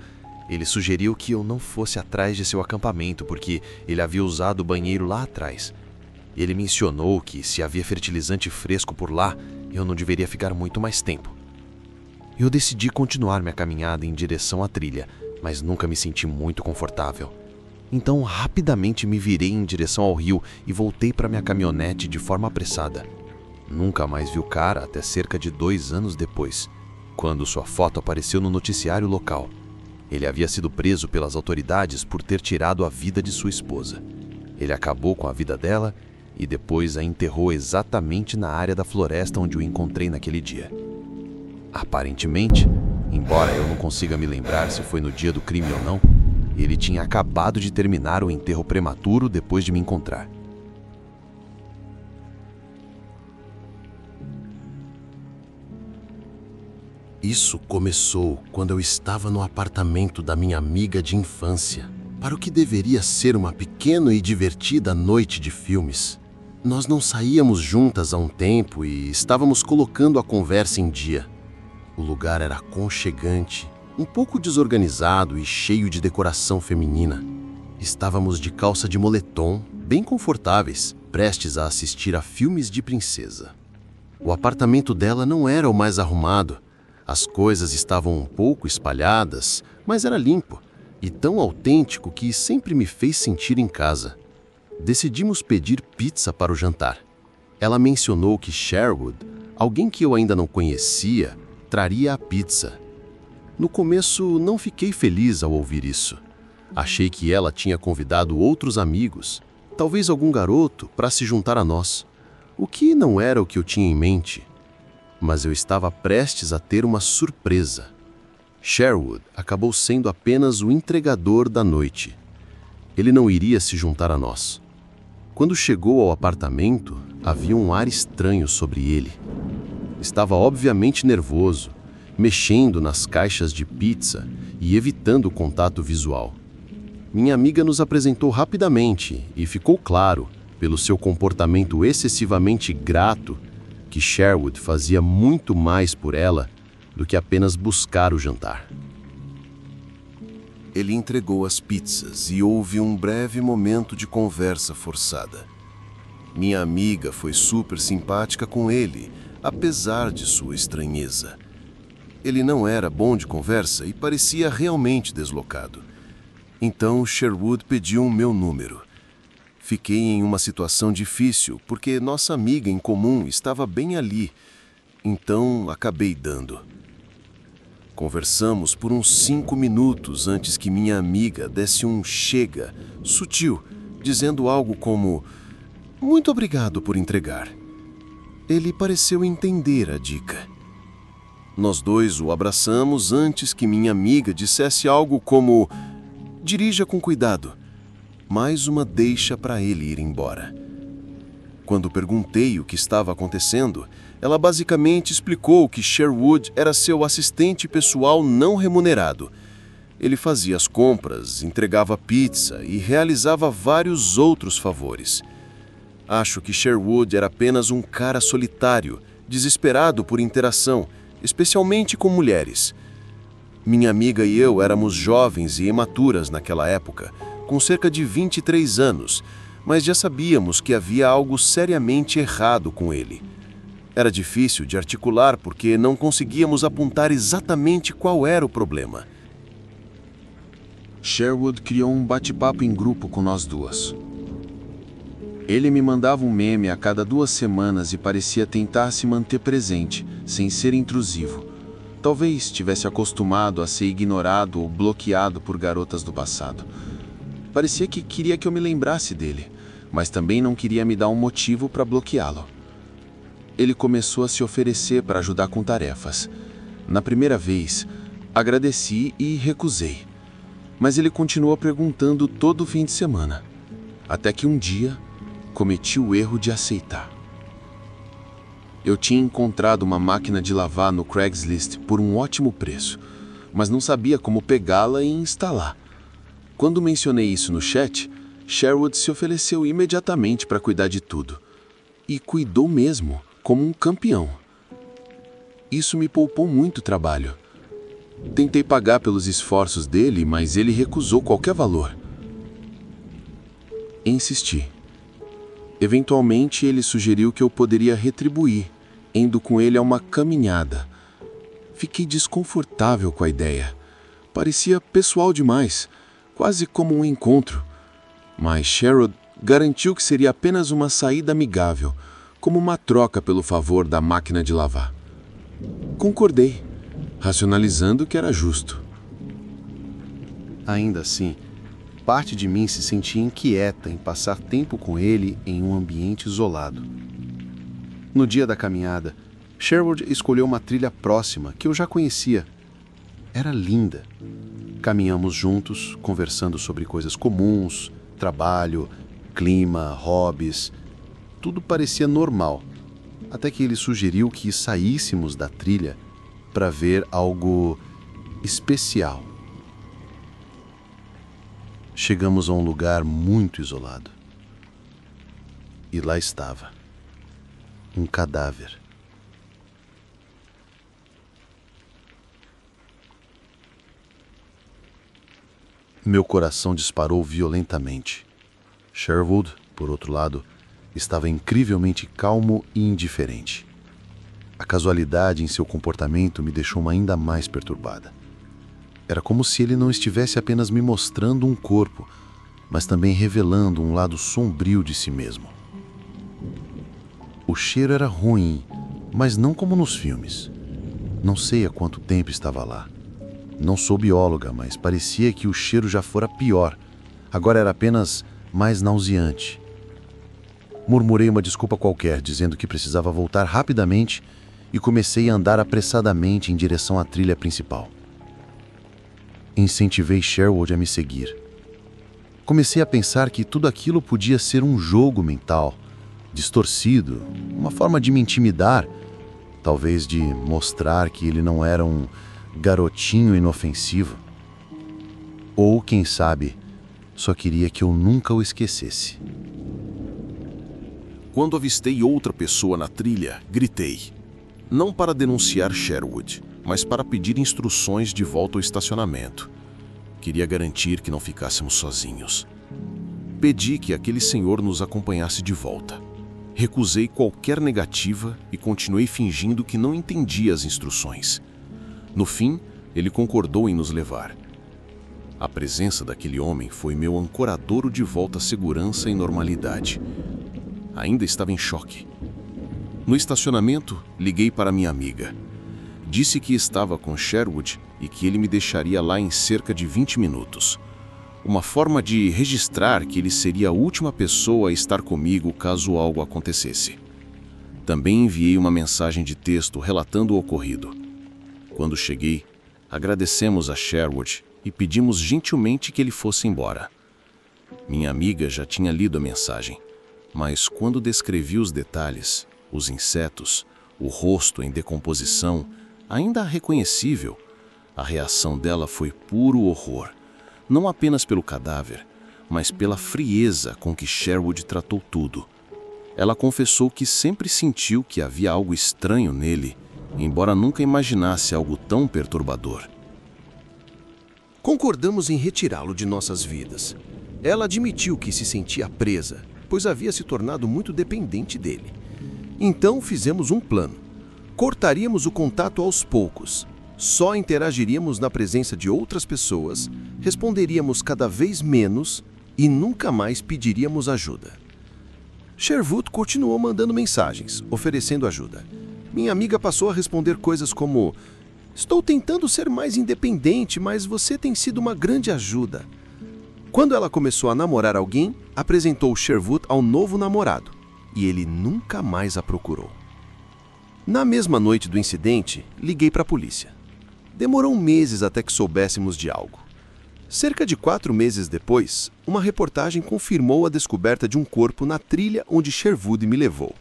ele sugeriu que eu não fosse atrás de seu acampamento porque ele havia usado o banheiro lá atrás. Ele mencionou que se havia fertilizante fresco por lá, eu não deveria ficar muito mais tempo. Eu decidi continuar minha caminhada em direção à trilha, mas nunca me senti muito confortável. Então rapidamente me virei em direção ao rio e voltei para minha caminhonete de forma apressada. Nunca mais vi o cara até cerca de 2 anos depois, quando sua foto apareceu no noticiário local. Ele havia sido preso pelas autoridades por ter tirado a vida de sua esposa. Ele acabou com a vida dela e depois a enterrou exatamente na área da floresta onde o encontrei naquele dia. Aparentemente, embora eu não consiga me lembrar se foi no dia do crime ou não, ele tinha acabado de terminar o enterro prematuro depois de me encontrar. Isso começou quando eu estava no apartamento da minha amiga de infância, para o que deveria ser uma pequena e divertida noite de filmes. Nós não saíamos juntas há um tempo e estávamos colocando a conversa em dia. O lugar era aconchegante, um pouco desorganizado e cheio de decoração feminina. Estávamos de calça de moletom, bem confortáveis, prestes a assistir a filmes de princesa. O apartamento dela não era o mais arrumado. As coisas estavam um pouco espalhadas, mas era limpo e tão autêntico que sempre me fez sentir em casa. Decidimos pedir pizza para o jantar. Ela mencionou que Sherwood, alguém que eu ainda não conhecia, traria a pizza. No começo, não fiquei feliz ao ouvir isso. Achei que ela tinha convidado outros amigos, talvez algum garoto, para se juntar a nós, o que não era o que eu tinha em mente. Mas eu estava prestes a ter uma surpresa. Sherwood acabou sendo apenas o entregador da noite. Ele não iria se juntar a nós. Quando chegou ao apartamento, havia um ar estranho sobre ele. Estava obviamente nervoso, mexendo nas caixas de pizza e evitando o contato visual. Minha amiga nos apresentou rapidamente e ficou claro, pelo seu comportamento excessivamente grato, que Sherwood fazia muito mais por ela do que apenas buscar o jantar. Ele entregou as pizzas e houve um breve momento de conversa forçada. Minha amiga foi super simpática com ele, apesar de sua estranheza. Ele não era bom de conversa e parecia realmente deslocado. Então Sherwood pediu o meu número. Fiquei em uma situação difícil porque nossa amiga em comum estava bem ali, então acabei dando. Conversamos por uns 5 minutos antes que minha amiga desse um chega, sutil, dizendo algo como: "Muito obrigado por entregar." Ele pareceu entender a dica. Nós dois o abraçamos antes que minha amiga dissesse algo como: "Dirija com cuidado." Mais uma deixa para ele ir embora. Quando perguntei o que estava acontecendo, ela basicamente explicou que Sherwood era seu assistente pessoal não remunerado. Ele fazia as compras, entregava pizza e realizava vários outros favores. Acho que Sherwood era apenas um cara solitário, desesperado por interação, especialmente com mulheres. Minha amiga e eu éramos jovens e imaturas naquela época, com cerca de 23 anos, mas já sabíamos que havia algo seriamente errado com ele. Era difícil de articular porque não conseguíamos apontar exatamente qual era o problema. Sherwood criou um bate-papo em grupo com nós duas. Ele me mandava um meme a cada 2 semanas e parecia tentar se manter presente, sem ser intrusivo. Talvez estivesse acostumado a ser ignorado ou bloqueado por garotas do passado. Parecia que queria que eu me lembrasse dele, mas também não queria me dar um motivo para bloqueá-lo. Ele começou a se oferecer para ajudar com tarefas. Na primeira vez, agradeci e recusei. Mas ele continuou perguntando todo fim de semana. Até que um dia, cometi o erro de aceitar. Eu tinha encontrado uma máquina de lavar no Craigslist por um ótimo preço, mas não sabia como pegá-la e instalar. Quando mencionei isso no chat, Sherwood se ofereceu imediatamente para cuidar de tudo. E cuidou mesmo, como um campeão. Isso me poupou muito trabalho. Tentei pagar pelos esforços dele, mas ele recusou qualquer valor. Insisti. Eventualmente, ele sugeriu que eu poderia retribuir, indo com ele a uma caminhada. Fiquei desconfortável com a ideia. Parecia pessoal demais, quase como um encontro. Mas Sherwood garantiu que seria apenas uma saída amigável, como uma troca pelo favor da máquina de lavar. Concordei, racionalizando que era justo. Ainda assim, parte de mim se sentia inquieta em passar tempo com ele em um ambiente isolado. No dia da caminhada, Sherwood escolheu uma trilha próxima que eu já conhecia. Era linda. Caminhamos juntos, conversando sobre coisas comuns, trabalho, clima, hobbies. Tudo parecia normal, até que ele sugeriu que saíssemos da trilha para ver algo especial. Chegamos a um lugar muito isolado. E lá estava, um cadáver. Meu coração disparou violentamente. Sherwood, por outro lado, estava incrivelmente calmo e indiferente. A casualidade em seu comportamento me deixou ainda mais perturbada. Era como se ele não estivesse apenas me mostrando um corpo, mas também revelando um lado sombrio de si mesmo. O cheiro era ruim, mas não como nos filmes. Não sei há quanto tempo estava lá. Não sou bióloga, mas parecia que o cheiro já fora pior. Agora era apenas mais nauseante. Murmurei uma desculpa qualquer, dizendo que precisava voltar rapidamente e comecei a andar apressadamente em direção à trilha principal. Incentivei Sherwood a me seguir. Comecei a pensar que tudo aquilo podia ser um jogo mental, distorcido, uma forma de me intimidar, talvez de mostrar que ele não era um garotinho inofensivo. Ou, quem sabe, só queria que eu nunca o esquecesse. Quando avistei outra pessoa na trilha, gritei. Não para denunciar Sherwood, mas para pedir instruções de volta ao estacionamento. Queria garantir que não ficássemos sozinhos. Pedi que aquele senhor nos acompanhasse de volta. Recusei qualquer negativa e continuei fingindo que não entendia as instruções. No fim, ele concordou em nos levar. A presença daquele homem foi meu ancoradouro de volta à segurança e normalidade. Ainda estava em choque. No estacionamento, liguei para minha amiga. Disse que estava com Sherwood e que ele me deixaria lá em cerca de 20 minutos. Uma forma de registrar que ele seria a última pessoa a estar comigo caso algo acontecesse. Também enviei uma mensagem de texto relatando o ocorrido. Quando cheguei, agradecemos a Sherwood e pedimos gentilmente que ele fosse embora. Minha amiga já tinha lido a mensagem, mas quando descrevi os detalhes, os insetos, o rosto em decomposição, ainda reconhecível, a reação dela foi puro horror, não apenas pelo cadáver, mas pela frieza com que Sherwood tratou tudo. Ela confessou que sempre sentiu que havia algo estranho nele, embora nunca imaginasse algo tão perturbador. Concordamos em retirá-lo de nossas vidas. Ela admitiu que se sentia presa, pois havia se tornado muito dependente dele. Então fizemos um plano. Cortaríamos o contato aos poucos. Só interagiríamos na presença de outras pessoas, responderíamos cada vez menos e nunca mais pediríamos ajuda. Sherwood continuou mandando mensagens, oferecendo ajuda. Minha amiga passou a responder coisas como: "Estou tentando ser mais independente, mas você tem sido uma grande ajuda." Quando ela começou a namorar alguém, apresentou Sherwood ao novo namorado, e ele nunca mais a procurou. Na mesma noite do incidente, liguei para a polícia. Demorou meses até que soubéssemos de algo. Cerca de 4 meses depois, uma reportagem confirmou a descoberta de um corpo na trilha onde Sherwood me levou.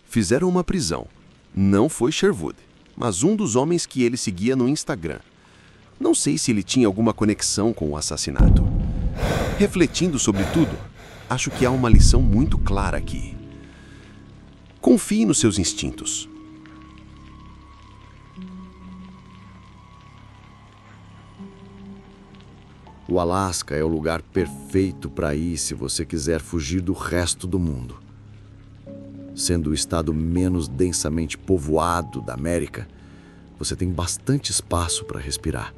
Fizeram uma prisão. Não foi Sherwood, mas um dos homens que ele seguia no Instagram. Não sei se ele tinha alguma conexão com o assassinato. Refletindo sobre tudo, acho que há uma lição muito clara aqui. Confie nos seus instintos. O Alasca é o lugar perfeito para ir se você quiser fugir do resto do mundo. Sendo o estado menos densamente povoado da América, você tem bastante espaço para respirar,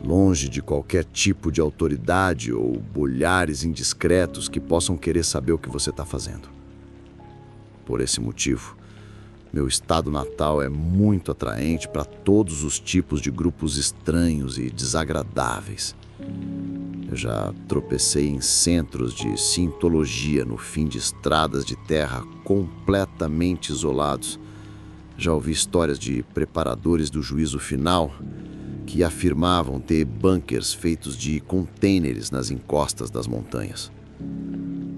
longe de qualquer tipo de autoridade ou olhares indiscretos que possam querer saber o que você está fazendo. Por esse motivo, meu estado natal é muito atraente para todos os tipos de grupos estranhos e desagradáveis. Eu já tropecei em centros de cientologia no fim de estradas de terra completamente isolados. Já ouvi histórias de preparadores do juízo final que afirmavam ter bunkers feitos de contêineres nas encostas das montanhas.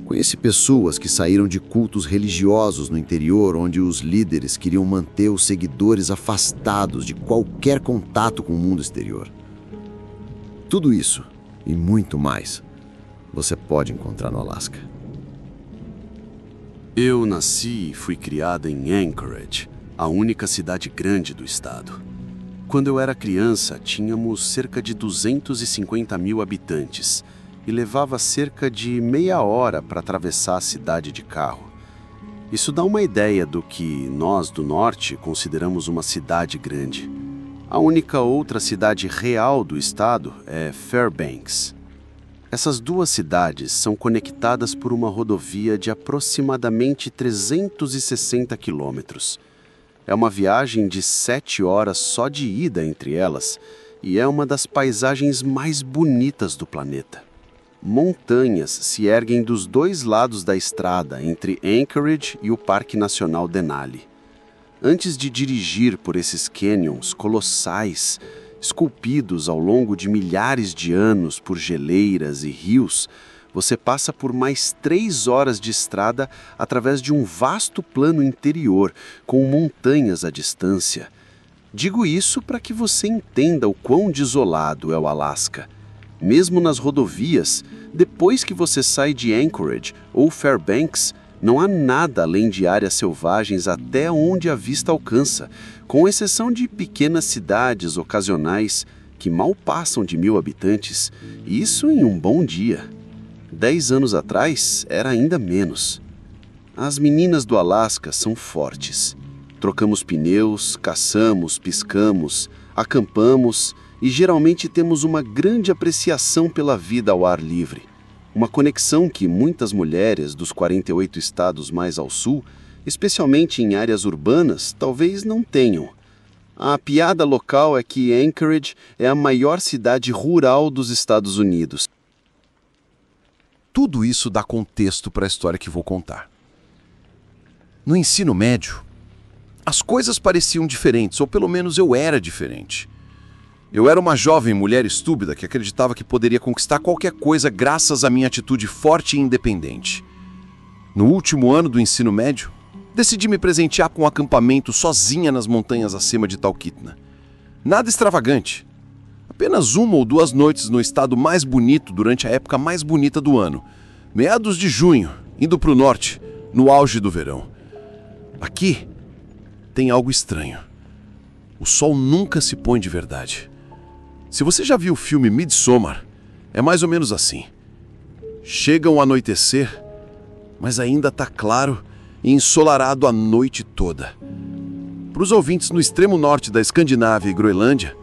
Conheci pessoas que saíram de cultos religiosos no interior, onde os líderes queriam manter os seguidores afastados de qualquer contato com o mundo exterior. Tudo isso e muito mais você pode encontrar no Alasca. Eu nasci e fui criada em Anchorage, a única cidade grande do estado. Quando eu era criança, tínhamos cerca de 250 mil habitantes e levava cerca de meia hora para atravessar a cidade de carro. Isso dá uma ideia do que nós do norte consideramos uma cidade grande. A única outra cidade real do estado é Fairbanks. Essas duas cidades são conectadas por uma rodovia de aproximadamente 360 quilômetros. É uma viagem de 7 horas só de ida entre elas e é uma das paisagens mais bonitas do planeta. Montanhas se erguem dos dois lados da estrada entre Anchorage e o Parque Nacional Denali. Antes de dirigir por esses canyons colossais, esculpidos ao longo de milhares de anos por geleiras e rios, você passa por mais 3 horas de estrada através de um vasto plano interior, com montanhas à distância. Digo isso para que você entenda o quão desolado é o Alasca. Mesmo nas rodovias, depois que você sai de Anchorage ou Fairbanks, não há nada além de áreas selvagens até onde a vista alcança, com exceção de pequenas cidades ocasionais que mal passam de 1.000 habitantes, isso em um bom dia. 10 anos atrás era ainda menos. As meninas do Alasca são fortes. Trocamos pneus, caçamos, piscamos, acampamos e geralmente temos uma grande apreciação pela vida ao ar livre. Uma conexão que muitas mulheres dos 48 estados mais ao sul, especialmente em áreas urbanas, talvez não tenham. A piada local é que Anchorage é a maior cidade rural dos Estados Unidos. Tudo isso dá contexto para a história que vou contar. No ensino médio, as coisas pareciam diferentes, ou pelo menos eu era diferente. Eu era uma jovem mulher estúpida que acreditava que poderia conquistar qualquer coisa graças à minha atitude forte e independente. No último ano do ensino médio, decidi me presentear com um acampamento sozinha nas montanhas acima de Talkeetna. Nada extravagante. Apenas 1 ou 2 noites no estado mais bonito durante a época mais bonita do ano, meados de junho, indo para o norte, no auge do verão. Aqui tem algo estranho. O sol nunca se põe de verdade. Se você já viu o filme Midsommar, é mais ou menos assim. Chega o anoitecer, mas ainda está claro e ensolarado a noite toda. Para os ouvintes no extremo norte da Escandinávia e Groenlândia,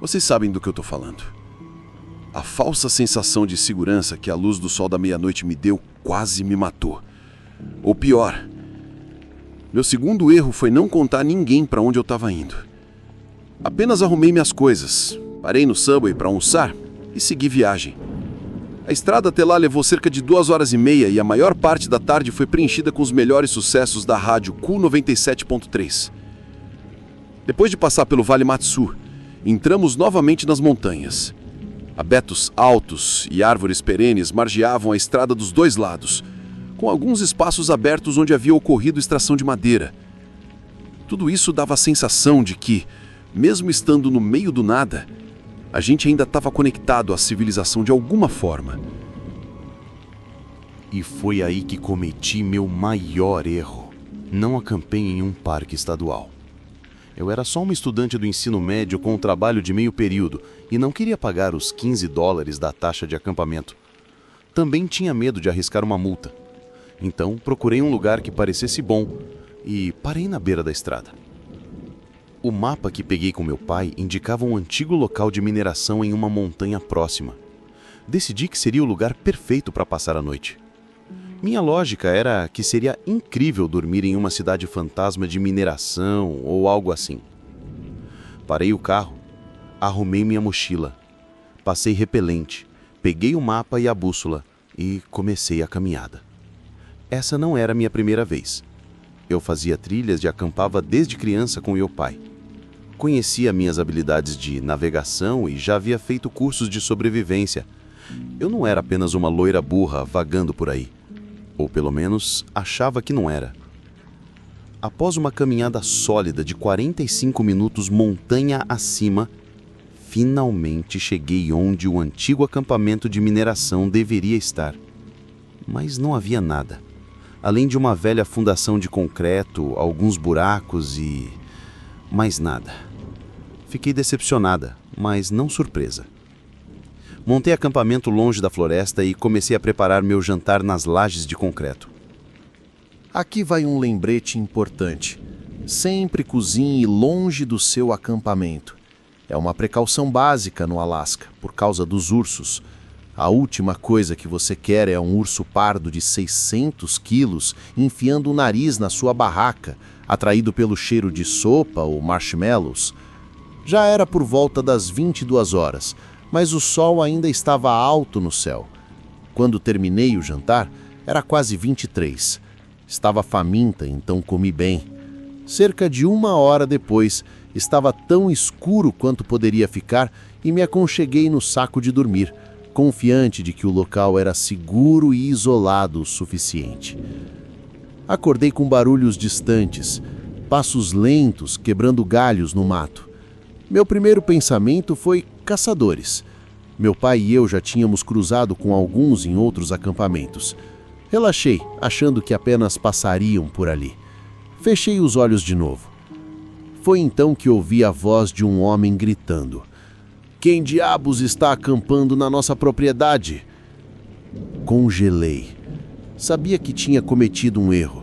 vocês sabem do que eu estou falando. A falsa sensação de segurança que a luz do sol da meia-noite me deu quase me matou. Ou pior, meu segundo erro foi não contar a ninguém para onde eu estava indo. Apenas arrumei minhas coisas, parei no Subway para almoçar e segui viagem. A estrada até lá levou cerca de 2 horas e meia e a maior parte da tarde foi preenchida com os melhores sucessos da rádio Q97.3. Depois de passar pelo Vale Matsu, entramos novamente nas montanhas. Abetos altos e árvores perenes margeavam a estrada dos 2 lados, com alguns espaços abertos onde havia ocorrido extração de madeira. Tudo isso dava a sensação de que, mesmo estando no meio do nada, a gente ainda estava conectado à civilização de alguma forma. E foi aí que cometi meu maior erro. Não acampei em um parque estadual. Eu era só uma estudante do ensino médio com um trabalho de meio período e não queria pagar os $15 da taxa de acampamento. Também tinha medo de arriscar uma multa. Então procurei um lugar que parecesse bom e parei na beira da estrada. O mapa que peguei com meu pai indicava um antigo local de mineração em uma montanha próxima. Decidi que seria o lugar perfeito para passar a noite. Minha lógica era que seria incrível dormir em uma cidade fantasma de mineração ou algo assim. Parei o carro, arrumei minha mochila, passei repelente, peguei o mapa e a bússola e comecei a caminhada. Essa não era a minha primeira vez. Eu fazia trilhas e acampava desde criança com meu pai. Conhecia minhas habilidades de navegação e já havia feito cursos de sobrevivência. Eu não era apenas uma loira burra vagando por aí. Ou pelo menos achava que não era. Após uma caminhada sólida de 45 minutos montanha acima, finalmente cheguei onde o antigo acampamento de mineração deveria estar. Mas não havia nada. Além de uma velha fundação de concreto, alguns buracos e... mais nada. Fiquei decepcionada, mas não surpresa. Montei acampamento longe da floresta e comecei a preparar meu jantar nas lajes de concreto. Aqui vai um lembrete importante. Sempre cozinhe longe do seu acampamento. É uma precaução básica no Alasca, por causa dos ursos. A última coisa que você quer é um urso pardo de 600 quilos enfiando o nariz na sua barraca, atraído pelo cheiro de sopa ou marshmallows. Já era por volta das 22 horas, mas o sol ainda estava alto no céu. Quando terminei o jantar, era quase 23. Estava faminta, então comi bem. Cerca de 1 hora depois, estava tão escuro quanto poderia ficar e me aconcheguei no saco de dormir, confiante de que o local era seguro e isolado o suficiente. Acordei com barulhos distantes, passos lentos quebrando galhos no mato. Meu primeiro pensamento foi caçadores. Meu pai e eu já tínhamos cruzado com alguns em outros acampamentos. Relaxei, achando que apenas passariam por ali. Fechei os olhos de novo. Foi então que ouvi a voz de um homem gritando: "Quem diabos está acampando na nossa propriedade?" Congelei. Sabia que tinha cometido um erro.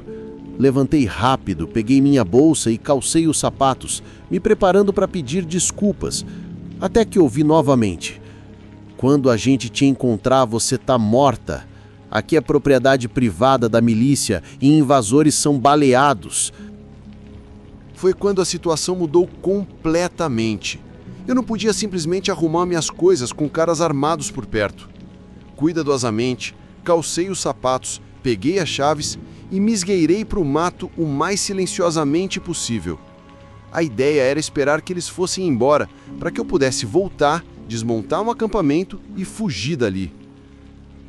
Levantei rápido, peguei minha bolsa e calcei os sapatos, me preparando para pedir desculpas, até que ouvi novamente: "Quando a gente te encontrar, você tá morta. Aqui é propriedade privada da milícia e invasores são baleados." Foi quando a situação mudou completamente. Eu não podia simplesmente arrumar minhas coisas com caras armados por perto. Cuidadosamente, calcei os sapatos, peguei as chaves e me esgueirei para o mato o mais silenciosamente possível. A ideia era esperar que eles fossem embora, para que eu pudesse voltar, desmontar um acampamento e fugir dali.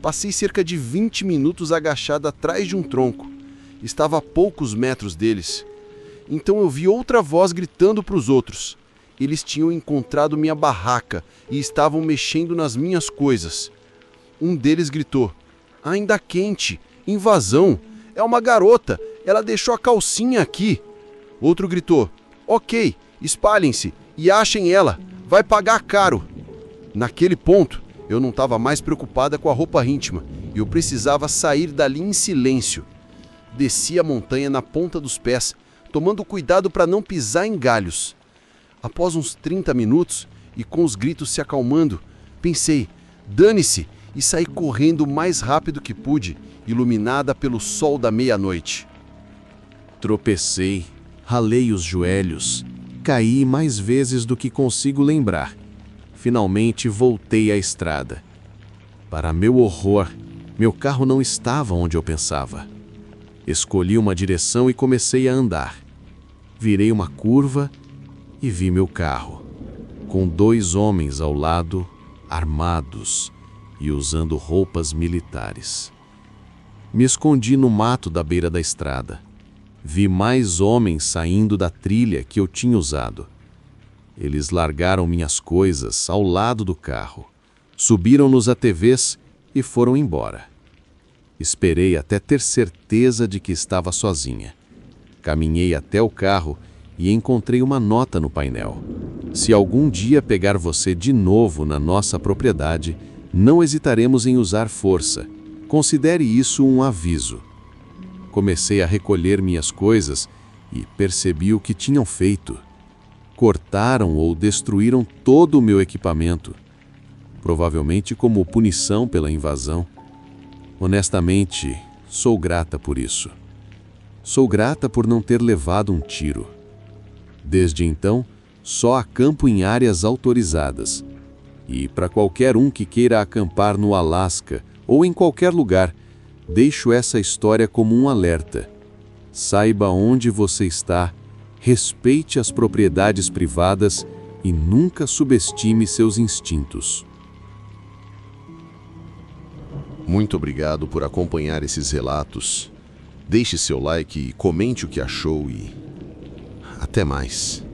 Passei cerca de 20 minutos agachado atrás de um tronco. Estava a poucos metros deles. Então eu vi outra voz gritando para os outros. Eles tinham encontrado minha barraca e estavam mexendo nas minhas coisas. Um deles gritou: "Ainda quente! Invasão! É uma garota! Ela deixou a calcinha aqui!" Outro gritou: "Ok, espalhem-se e achem ela! Vai pagar caro!" Naquele ponto, eu não estava mais preocupada com a roupa íntima e eu precisava sair dali em silêncio. Desci a montanha na ponta dos pés, tomando cuidado para não pisar em galhos. Após uns 30 minutos, e com os gritos se acalmando, pensei: dane-se, e saí correndo o mais rápido que pude, iluminada pelo sol da meia-noite. Tropecei, ralei os joelhos, caí mais vezes do que consigo lembrar. Finalmente voltei à estrada. Para meu horror, meu carro não estava onde eu pensava. Escolhi uma direção e comecei a andar. Virei uma curva e vi meu carro, com 2 homens ao lado, armados e usando roupas militares. Me escondi no mato da beira da estrada. Vi mais homens saindo da trilha que eu tinha usado. Eles largaram minhas coisas ao lado do carro, subiram nos ATVs e foram embora. Esperei até ter certeza de que estava sozinha. Caminhei até o carro e encontrei uma nota no painel: "Se algum dia pegar você de novo na nossa propriedade, não hesitaremos em usar força. Considere isso um aviso." Comecei a recolher minhas coisas e percebi o que tinham feito. Cortaram ou destruíram todo o meu equipamento, provavelmente como punição pela invasão. Honestamente, sou grata por isso. Sou grata por não ter levado um tiro. Desde então, só acampo em áreas autorizadas. E para qualquer um que queira acampar no Alasca ou em qualquer lugar, deixo essa história como um alerta. Saiba onde você está, respeite as propriedades privadas e nunca subestime seus instintos. Muito obrigado por acompanhar esses relatos. Deixe seu like e comente o que achou e até mais.